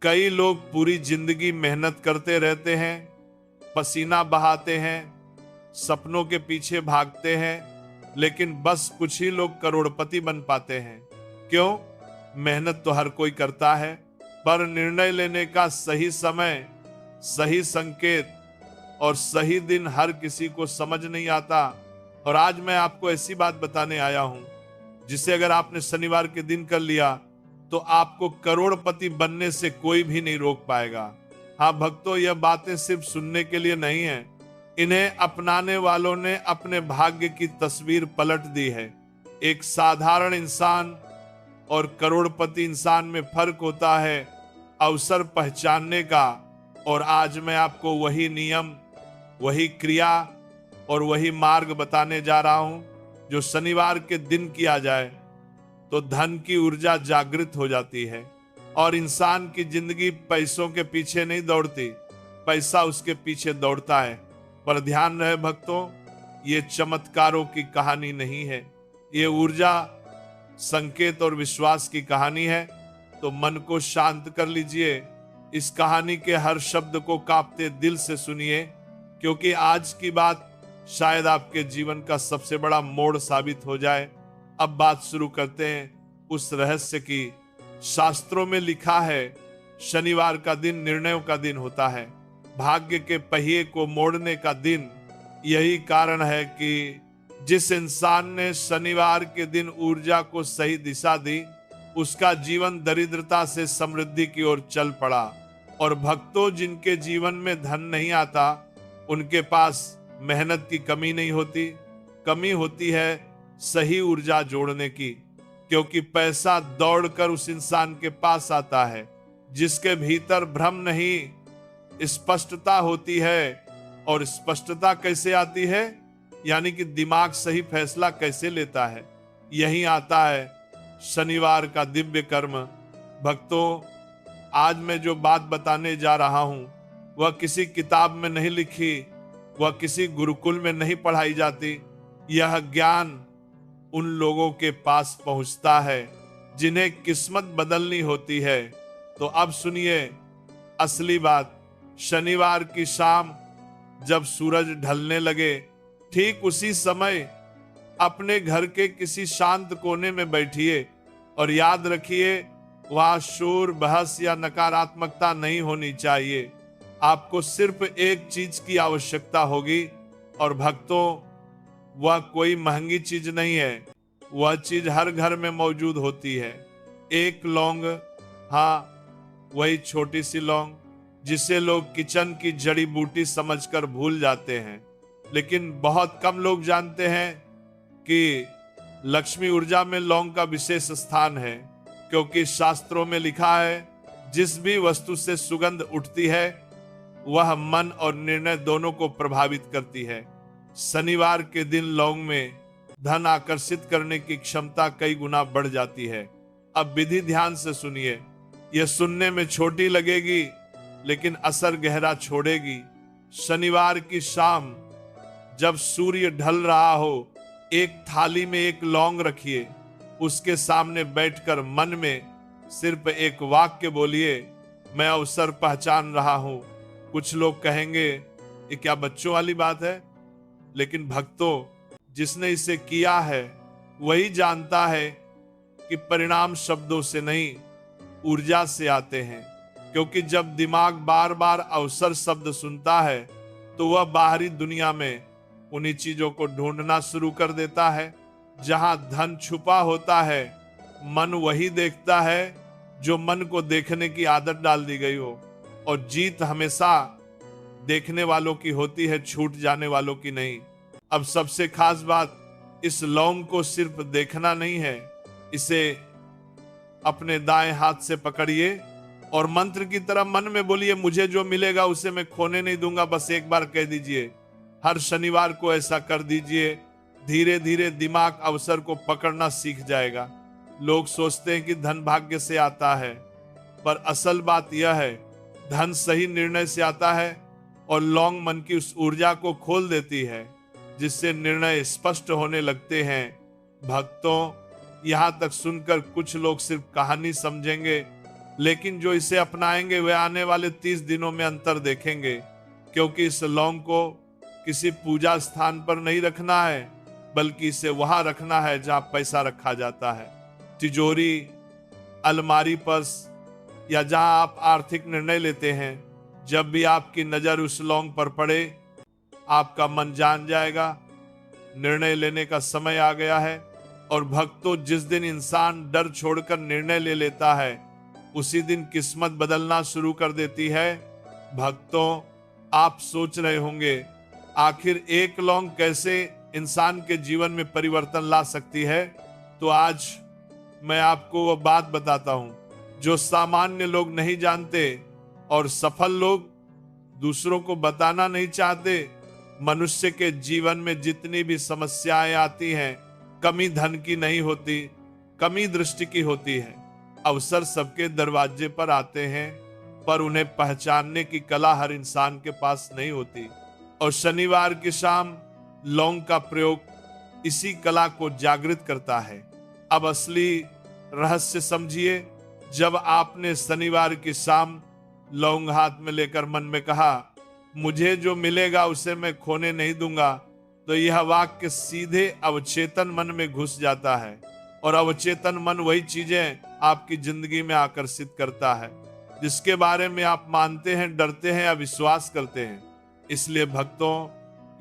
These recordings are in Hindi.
कई लोग पूरी जिंदगी मेहनत करते रहते हैं, पसीना बहाते हैं, सपनों के पीछे भागते हैं, लेकिन बस कुछ ही लोग करोड़पति बन पाते हैं। क्यों? मेहनत तो हर कोई करता है, पर निर्णय लेने का सही समय, सही संकेत और सही दिन हर किसी को समझ नहीं आता। और आज मैं आपको ऐसी बात बताने आया हूं जिसे अगर आपने शनिवार के दिन कर लिया तो आपको करोड़पति बनने से कोई भी नहीं रोक पाएगा। हाँ भक्तों, यह बातें सिर्फ सुनने के लिए नहीं है, इन्हें अपनाने वालों ने अपने भाग्य की तस्वीर पलट दी है। एक साधारण इंसान और करोड़पति इंसान में फर्क होता है अवसर पहचानने का। और आज मैं आपको वही नियम, वही क्रिया और वही मार्ग बताने जा रहा हूं जो शनिवार के दिन किया जाए तो धन की ऊर्जा जागृत हो जाती है और इंसान की जिंदगी पैसों के पीछे नहीं दौड़ती, पैसा उसके पीछे दौड़ता है। पर ध्यान रहे भक्तों, ये चमत्कारों की कहानी नहीं है, ये ऊर्जा, संकेत और विश्वास की कहानी है। तो मन को शांत कर लीजिए, इस कहानी के हर शब्द को कांपते दिल से सुनिए, क्योंकि आज की बात शायद आपके जीवन का सबसे बड़ा मोड़ साबित हो जाए। अब बात शुरू करते हैं उस रहस्य की। शास्त्रों में लिखा है शनिवार का दिन निर्णयों का दिन होता है, भाग्य के पहिए को मोड़ने का दिन। यही कारण है कि जिस इंसान ने शनिवार के दिन ऊर्जा को सही दिशा दी, उसका जीवन दरिद्रता से समृद्धि की ओर चल पड़ा। और भक्तों, जिनके जीवन में धन नहीं आता, उनके पास मेहनत की कमी नहीं होती, कमी होती है सही ऊर्जा जोड़ने की। क्योंकि पैसा दौड़कर उस इंसान के पास आता है जिसके भीतर भ्रम नहीं, स्पष्टता होती है। और स्पष्टता कैसे आती है? यानी कि दिमाग सही फैसला कैसे लेता है, यही आता है शनिवार का दिव्य कर्म। भक्तों, आज मैं जो बात बताने जा रहा हूं वह किसी किताब में नहीं लिखी, वह किसी गुरुकुल में नहीं पढ़ाई जाती। यह ज्ञान उन लोगों के पास पहुंचता है जिन्हें किस्मत बदलनी होती है। तो अब सुनिए असली बात। शनिवार की शाम जब सूरज ढलने लगे, ठीक उसी समय अपने घर के किसी शांत कोने में बैठिए और याद रखिए, वहां शोर, बहस या नकारात्मकता नहीं होनी चाहिए। आपको सिर्फ एक चीज की आवश्यकता होगी, और भक्तों, वह कोई महंगी चीज नहीं है, वह चीज हर घर में मौजूद होती है। एक लौंग। हाँ, वही छोटी सी लौंग जिसे लोग किचन की जड़ी बूटी समझकर भूल जाते हैं। लेकिन बहुत कम लोग जानते हैं कि लक्ष्मी ऊर्जा में लौंग का विशेष स्थान है, क्योंकि शास्त्रों में लिखा है जिस भी वस्तु से सुगंध उठती है वह मन और निर्णय दोनों को प्रभावित करती है। शनिवार के दिन लौंग में धन आकर्षित करने की क्षमता कई गुना बढ़ जाती है। अब विधि ध्यान से सुनिए, यह सुनने में छोटी लगेगी लेकिन असर गहरा छोड़ेगी। शनिवार की शाम जब सूर्य ढल रहा हो, एक थाली में एक लौंग रखिए, उसके सामने बैठकर मन में सिर्फ एक वाक्य बोलिए, मैं अवसर पहचान रहा हूं। कुछ लोग कहेंगे ये क्या बच्चों वाली बात है, लेकिन भक्तों, जिसने इसे किया है वही जानता है कि परिणाम शब्दों से नहीं, ऊर्जा से आते हैं। क्योंकि जब दिमाग बार बार अवसर शब्द सुनता है तो वह बाहरी दुनिया में उन्हीं चीजों को ढूंढना शुरू कर देता है। जहां धन छुपा होता है, मन वही देखता है जो मन को देखने की आदत डाल दी गई हो। और जीत हमेशा देखने वालों की होती है, छूट जाने वालों की नहीं। अब सबसे खास बात, इस लौंग को सिर्फ देखना नहीं है, इसे अपने दाएं हाथ से पकड़िए और मंत्र की तरह मन में बोलिए, मुझे जो मिलेगा उसे मैं खोने नहीं दूंगा। बस एक बार कह दीजिए। हर शनिवार को ऐसा कर दीजिए। धीरे धीरे दिमाग अवसर को पकड़ना सीख जाएगा। लोग सोचते हैं कि धन भाग्य से आता है, पर असल बात यह है धन सही निर्णय से आता है। और लौंग मन की उस ऊर्जा को खोल देती है जिससे निर्णय स्पष्ट होने लगते हैं। भक्तों, यहाँ तक सुनकर कुछ लोग सिर्फ कहानी समझेंगे, लेकिन जो इसे अपनाएंगे वे आने वाले 30 दिनों में अंतर देखेंगे, क्योंकि इस लौंग को किसी पूजा स्थान पर नहीं रखना है, बल्कि इसे वहां रखना है जहां पैसा रखा जाता है। तिजोरी, अलमारी, पर्स या जहां आप आर्थिक निर्णय लेते हैं। जब भी आपकी नजर उस लौंग पर पड़े, आपका मन जान जाएगा निर्णय लेने का समय आ गया है। और भक्तों, जिस दिन इंसान डर छोड़कर निर्णय ले लेता है, उसी दिन किस्मत बदलना शुरू कर देती है। भक्तों, आप सोच रहे होंगे आखिर एक लौंग कैसे इंसान के जीवन में परिवर्तन ला सकती है। तो आज मैं आपको वह बात बताता हूं जो सामान्य लोग नहीं जानते और सफल लोग दूसरों को बताना नहीं चाहते। मनुष्य के जीवन में जितनी भी समस्याएं आती हैं, कमी धन की नहीं होती, कमी दृष्टि की होती है। अवसर सबके दरवाजे पर आते हैं, पर उन्हें पहचानने की कला हर इंसान के पास नहीं होती। और शनिवार की शाम लौंग का प्रयोग इसी कला को जागृत करता है। अब असली रहस्य समझिए। जब आपने शनिवार की शाम लौंग हाथ में लेकर मन में कहा, मुझे जो मिलेगा उसे मैं खोने नहीं दूंगा, तो यह वाक्य सीधे अवचेतन मन में घुस जाता है। और अवचेतन मन वही चीजें आपकी जिंदगी में आकर्षित करता है जिसके बारे में आप मानते हैं, डरते हैं या विश्वास करते हैं। इसलिए भक्तों,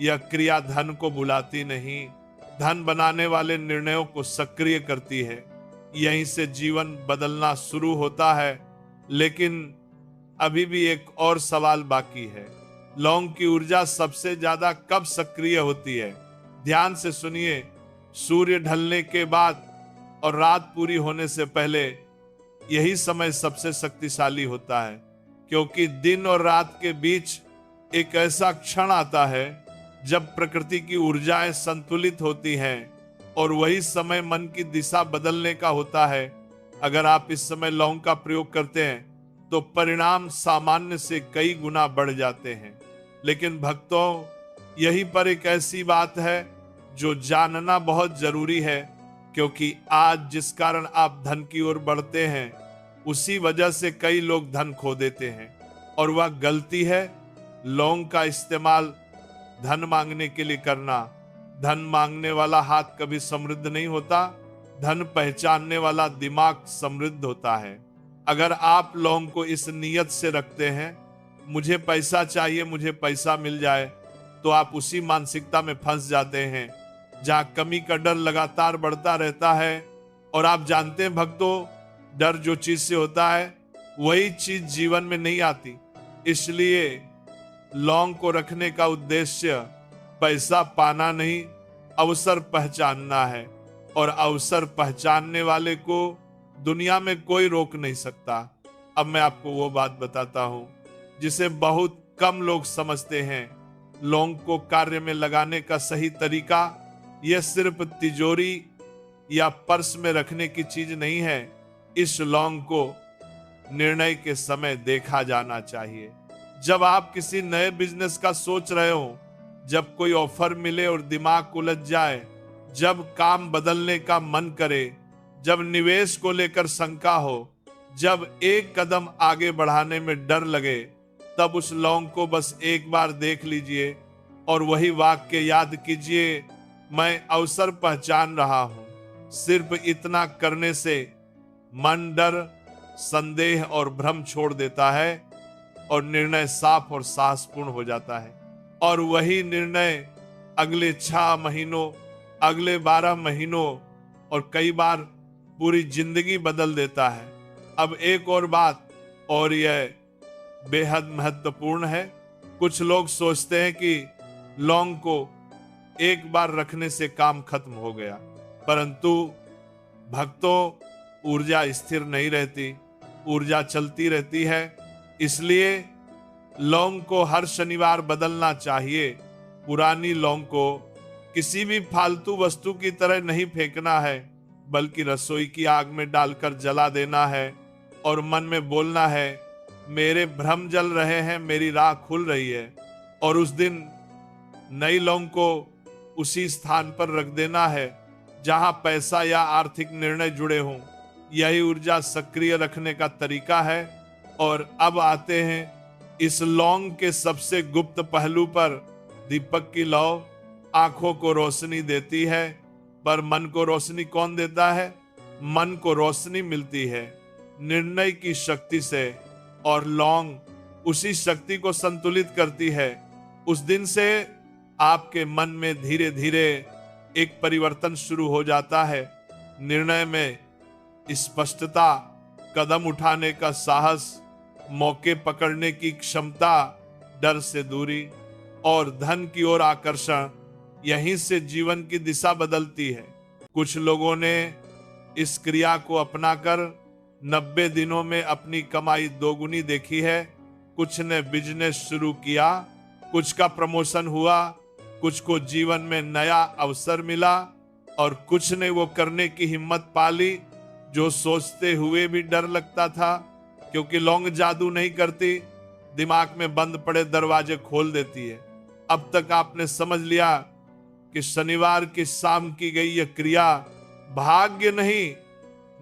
यह क्रिया धन को बुलाती नहीं, धन बनाने वाले निर्णयों को सक्रिय करती है। यहीं से जीवन बदलना शुरू होता है। लेकिन अभी भी एक और सवाल बाकी है। लौंग की ऊर्जा सबसे ज्यादा कब सक्रिय होती है? ध्यान से सुनिए। सूर्य ढलने के बाद और रात पूरी होने से पहले यही समय सबसे शक्तिशाली होता है, क्योंकि दिन और रात के बीच एक ऐसा क्षण आता है जब प्रकृति की ऊर्जाएं संतुलित होती हैं, और वही समय मन की दिशा बदलने का होता है। अगर आप इस समय लौंग का प्रयोग करते हैं तो परिणाम सामान्य से कई गुना बढ़ जाते हैं। लेकिन भक्तों, यहीं पर एक ऐसी बात है जो जानना बहुत जरूरी है, क्योंकि आज जिस कारण आप धन की ओर बढ़ते हैं, उसी वजह से कई लोग धन खो देते हैं। और वह गलती है लौंग का इस्तेमाल धन मांगने के लिए करना। धन मांगने वाला हाथ कभी समृद्ध नहीं होता, धन पहचानने वाला दिमाग समृद्ध होता है। अगर आप लौंग को इस नियत से रखते हैं, मुझे पैसा चाहिए, मुझे पैसा मिल जाए, तो आप उसी मानसिकता में फंस जाते हैं जहां कमी का डर लगातार बढ़ता रहता है। और आप जानते हैं भक्तों, डर जो चीज से होता है वही चीज जीवन में नहीं आती। इसलिए लौंग को रखने का उद्देश्य पैसा पाना नहीं, अवसर पहचानना है। और अवसर पहचानने वाले को दुनिया में कोई रोक नहीं सकता। अब मैं आपको वो बात बताता हूं जिसे बहुत कम लोग समझते हैं। लौंग को कार्य में लगाने का सही तरीका यह सिर्फ तिजोरी या पर्स में रखने की चीज नहीं है। इस लौंग को निर्णय के समय देखा जाना चाहिए। जब आप किसी नए बिजनेस का सोच रहे हो, जब कोई ऑफर मिले और दिमाग उलझ जाए, जब काम बदलने का मन करे, जब निवेश को लेकर शंका हो, जब एक कदम आगे बढ़ाने में डर लगे, तब उस लौंग को बस एक बार देख लीजिए और वही वाक्य याद कीजिए, मैं अवसर पहचान रहा हूं। सिर्फ इतना करने से मन डर, संदेह और भ्रम छोड़ देता है और निर्णय साफ और साहसपूर्ण हो जाता है। और वही निर्णय अगले 6 महीनों, अगले 12 महीनों और कई बार पूरी जिंदगी बदल देता है। अब एक और बात, और यह बेहद महत्वपूर्ण है। कुछ लोग सोचते हैं कि लौंग को एक बार रखने से काम खत्म हो गया, परंतु भक्तों, ऊर्जा स्थिर नहीं रहती, ऊर्जा चलती रहती है। इसलिए लौंग को हर शनिवार बदलना चाहिए। पुरानी लौंग को किसी भी फालतू वस्तु की तरह नहीं फेंकना है, बल्कि रसोई की आग में डालकर जला देना है और मन में बोलना है, मेरे भ्रम जल रहे हैं, मेरी राह खुल रही है। और उस दिन नई लौंग को उसी स्थान पर रख देना है जहां पैसा या आर्थिक निर्णय जुड़े हों। यही ऊर्जा सक्रिय रखने का तरीका है। और अब आते हैं इस लौंग के सबसे गुप्त पहलू पर। दीपक की लौ आंखों को रोशनी देती है, पर मन को रोशनी कौन देता है? मन को रोशनी मिलती है निर्णय की शक्ति से, और लौंग उसी शक्ति को संतुलित करती है। उस दिन से आपके मन में धीरे धीरे एक परिवर्तन शुरू हो जाता है। निर्णय में स्पष्टता, कदम उठाने का साहस, मौके पकड़ने की क्षमता, डर से दूरी और धन की ओर आकर्षण। यहीं से जीवन की दिशा बदलती है। कुछ लोगों ने इस क्रिया को अपनाकर 90 दिनों में अपनी कमाई दोगुनी देखी है। कुछ ने बिजनेस शुरू किया, कुछ का प्रमोशन हुआ, कुछ को जीवन में नया अवसर मिला, और कुछ ने वो करने की हिम्मत पाली जो सोचते हुए भी डर लगता था। क्योंकि लौंग जादू नहीं करती, दिमाग में बंद पड़े दरवाजे खोल देती है। अब तक आपने समझ लिया कि शनिवार की शाम की गई यह क्रिया भाग्य नहीं,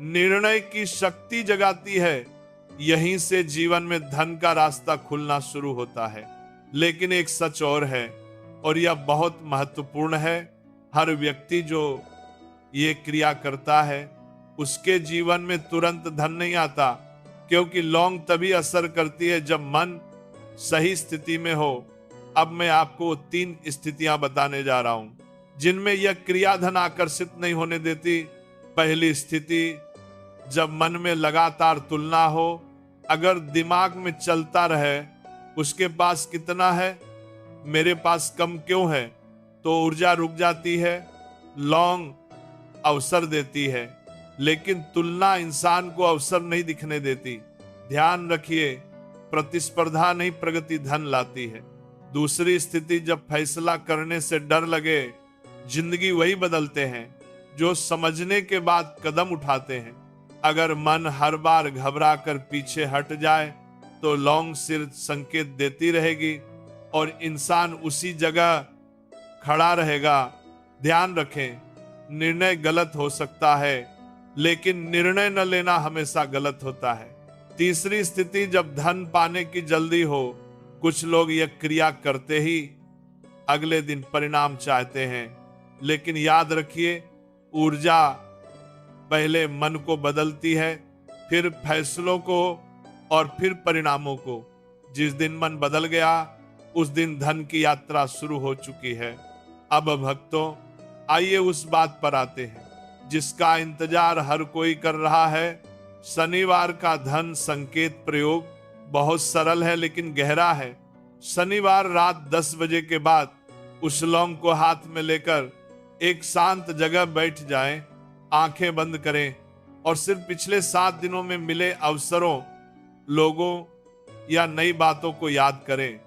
निर्णय की शक्ति जगाती है। यहीं से जीवन में धन का रास्ता खुलना शुरू होता है। लेकिन एक सच और है, और यह बहुत महत्वपूर्ण है। हर व्यक्ति जो ये क्रिया करता है उसके जीवन में तुरंत धन नहीं आता, क्योंकि लौंग तभी असर करती है जब मन सही स्थिति में हो। अब मैं आपको 3 स्थितियां बताने जा रहा हूं जिनमें यह क्रिया धन आकर्षित नहीं होने देती। पहली स्थिति, जब मन में लगातार तुलना हो। अगर दिमाग में चलता रहे उसके पास कितना है, मेरे पास कम क्यों है, तो ऊर्जा रुक जाती है। लौंग अवसर देती है, लेकिन तुलना इंसान को अवसर नहीं दिखने देती। ध्यान रखिए, प्रतिस्पर्धा नहीं प्रगति धन लाती है। दूसरी स्थिति, जब फैसला करने से डर लगे। जिंदगी वही बदलते हैं जो समझने के बाद कदम उठाते हैं। अगर मन हर बार घबरा कर पीछे हट जाए तो लौंग सिर्फ संकेत देती रहेगी और इंसान उसी जगह खड़ा रहेगा। ध्यान रखें, निर्णय गलत हो सकता है, लेकिन निर्णय न लेना हमेशा गलत होता है। तीसरी स्थिति, जब धन पाने की जल्दी हो। कुछ लोग यह क्रिया करते ही अगले दिन परिणाम चाहते हैं, लेकिन याद रखिए, ऊर्जा पहले मन को बदलती है, फिर फैसलों को और फिर परिणामों को। जिस दिन मन बदल गया उस दिन धन की यात्रा शुरू हो चुकी है। अब भक्तों, आइए उस बात पर आते हैं जिसका इंतजार हर कोई कर रहा है। शनिवार का धन संकेत प्रयोग बहुत सरल है लेकिन गहरा है। शनिवार रात 10 बजे के बाद उस लौंग को हाथ में लेकर एक शांत जगह बैठ जाएं, आंखें बंद करें और सिर्फ पिछले 7 दिनों में मिले अवसरों, लोगों या नई बातों को याद करें,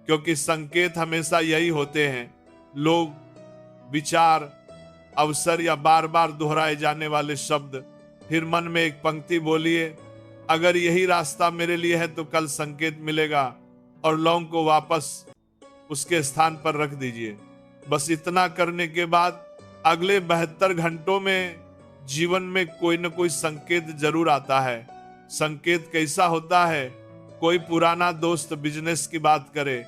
क्योंकि संकेत हमेशा यही होते हैं। लोग, विचार, अवसर या बार बार दोहराए जाने वाले शब्द। फिर मन में एक पंक्ति बोलिए, अगर यही रास्ता मेरे लिए है तो कल संकेत मिलेगा, और लौंग को वापस उसके स्थान पर रख दीजिए। बस इतना करने के बाद अगले 72 घंटों में जीवन में कोई न कोई संकेत जरूर आता है। संकेत कैसा होता है? कोई पुराना दोस्त बिजनेस की बात करे,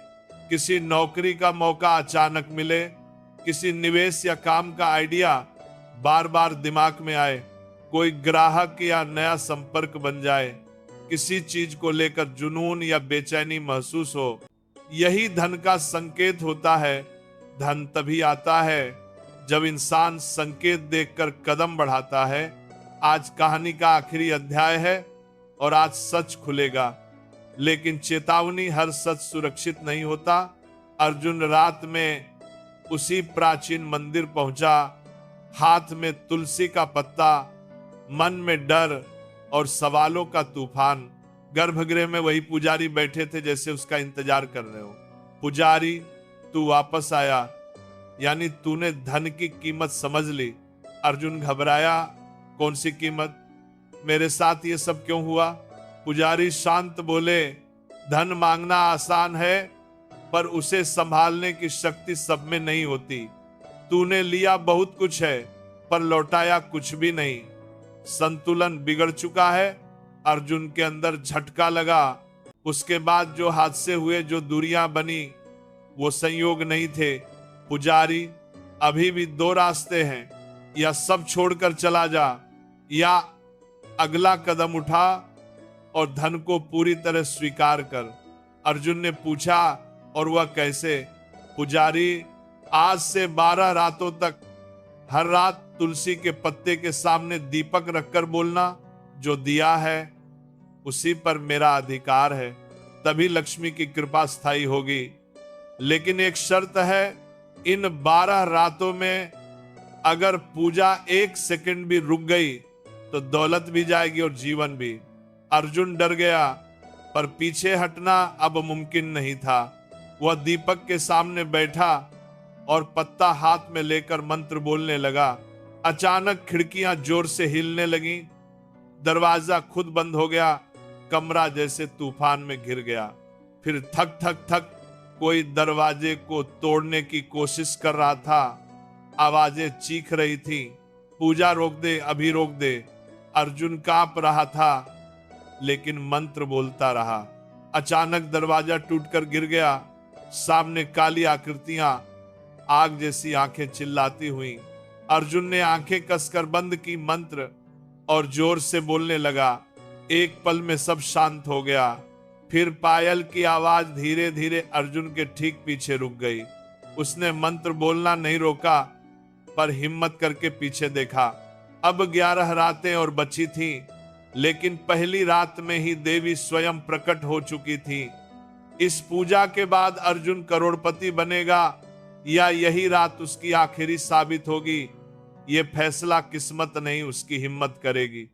किसी नौकरी का मौका अचानक मिले, किसी निवेश या काम का आइडिया बार बार दिमाग में आए, कोई ग्राहक या नया संपर्क बन जाए, किसी चीज को लेकर जुनून या बेचैनी महसूस हो। यही धन का संकेत होता है। धन तभी आता है जब इंसान संकेत देखकर कदम बढ़ाता है। आज कहानी का आखिरी अध्याय है और आज सच खुलेगा, लेकिन चेतावनी, हर सच सुरक्षित नहीं होता। अर्जुन रात में उसी प्राचीन मंदिर पहुंचा, हाथ में तुलसी का पत्ता, मन में डर और सवालों का तूफान। गर्भगृह में वही पुजारी बैठे थे जैसे उसका इंतजार कर रहे हो। पुजारी, तू वापस आया, यानी तूने धन की कीमत समझ ली। अर्जुन घबराया, कौन सी कीमत? मेरे साथ ये सब क्यों हुआ? पुजारी शांत बोले, धन मांगना आसान है, पर उसे संभालने की शक्ति सब में नहीं होती। तूने लिया बहुत कुछ है, पर लौटाया कुछ भी नहीं। संतुलन बिगड़ चुका है। अर्जुन के अंदर झटका लगा। उसके बाद जो हादसे हुए, जो दूरियां बनी, वो संयोग नहीं थे। पुजारी, अभी भी दो रास्ते हैं, या सब छोड़कर चला जा, या अगला कदम उठा और धन को पूरी तरह स्वीकार कर। अर्जुन ने पूछा, और वह कैसे? पुजारी, आज से 12 रातों तक हर रात तुलसी के पत्ते के सामने दीपक रखकर बोलना, जो दिया है उसी पर मेरा अधिकार है, तभी लक्ष्मी की कृपा स्थायी होगी। लेकिन एक शर्त है, इन 12 रातों में अगर पूजा 1 सेकंड भी रुक गई तो दौलत भी जाएगी और जीवन भी। अर्जुन डर गया, पर पीछे हटना अब मुमकिन नहीं था। वह दीपक के सामने बैठा और पत्ता हाथ में लेकर मंत्र बोलने लगा। अचानक खिड़कियां जोर से हिलने लगीं, दरवाजा खुद बंद हो गया, कमरा जैसे तूफान में घिर गया। फिर थक थक थक कोई दरवाजे को तोड़ने की कोशिश कर रहा था। आवाजें चीख रही थी, पूजा रोक दे, अभी रोक दे। अर्जुन कांप रहा था, लेकिन मंत्र बोलता रहा। अचानक दरवाजा टूटकर गिर गया। सामने काली आकृतियां, आग जैसी आंखें चिल्लाती हुई। अर्जुन ने आंखें कसकर बंद की मंत्र और जोर से बोलने लगा। एक पल में सब शांत हो गया। फिर पायल की आवाज धीरे धीरे अर्जुन के ठीक पीछे रुक गई। उसने मंत्र बोलना नहीं रोका, पर हिम्मत करके पीछे देखा। अब 11 रातें और बची थीं, लेकिन पहली रात में ही देवी स्वयं प्रकट हो चुकी थी। इस पूजा के बाद अर्जुन करोड़पति बनेगा, या यही रात उसकी आखिरी साबित होगी, ये फैसला किस्मत नहीं, उसकी हिम्मत करेगी।